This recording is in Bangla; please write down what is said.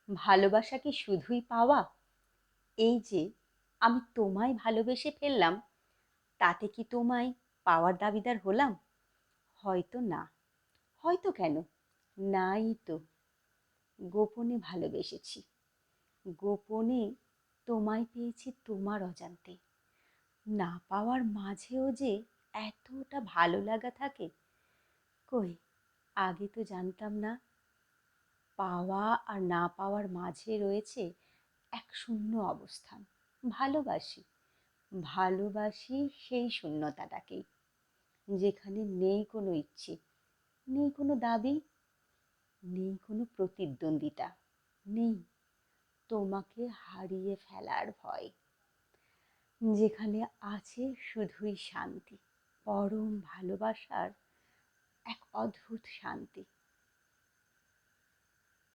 ভালোবাসা কি শুধুই পাওয়া? এই যে আমি তোমায় ভালোবেসে ফেললাম, তাতে কি তোমায় পাওয়ার দাবিদার হলাম? হয়তো না। হয়তো কেন, নাই তো। গোপনে ভালোবেসেছি, গোপনে তোমায় পেয়েছি তোমার অজান্তে। না পাওয়ার মাঝেও যে এতটা ভালো লাগা থাকে, কই আগে তো জানতাম না। পাওয়া আর না পাওয়ার মাঝে রয়েছে এক শূন্য অবস্থান। ভালোবাসি, ভালোবাসি সেই শূন্যতাটাকেই, যেখানে নেই কোনো ইচ্ছে, নেই কোনো দাবি, নেই কোনো প্রতিদ্বন্দ্বিতা, নেই তোমাকে হারিয়ে ফেলার ভয়। যেখানে আছে শুধুই শান্তি, পরম ভালোবাসার এক অদ্ভুত শান্তি।